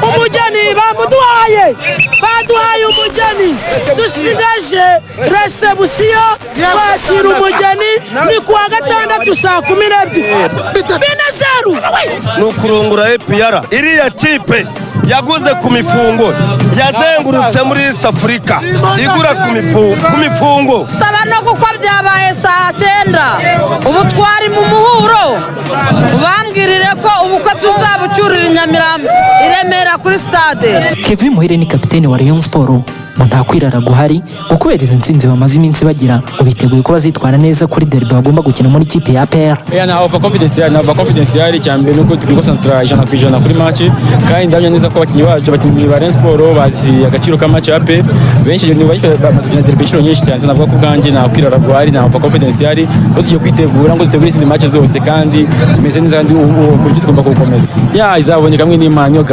umugeni baduhaye umugeni dusigaje resebusiyo kwakira umugeni ni kuwa gatandatu saa 12 binezeru nukurungura APR iriya kipe yaguze ku mifungo yazengurutse muri East Africa igura ku mifungo saba no kuko byabaye saa 9 ubu twari mu muhuro bambwirire ko ubukwe tuzabucyurira Nyamirambo iremera kuri stade. Kevin Muhire ni kapiteni wa Rayon Sport nta kwirara guhari gukohereza intsinzi bamaze iminsi bagira ubiteguye ko bazitwara neza kuri derby bagomba gukina muri kipe ya APR. Na confidence yari cyambe nuko tukikoncentra ijana ku ijana kuri match kandi ndabyo neza ko abakinnyi bacu bakinnyi ba Rayon Sport bazi agaciro ka match APR benshi ni bamaze gukina derby inshuro nyinshi cyane navuga ko bwanjye nta kwirara guhari na confidence yari ko tugiye kwitegura ngo dutegure izindi match zose kandi tumeze neza kandi uburyo tugomba gukomeza izaboneka kamwe n'Imana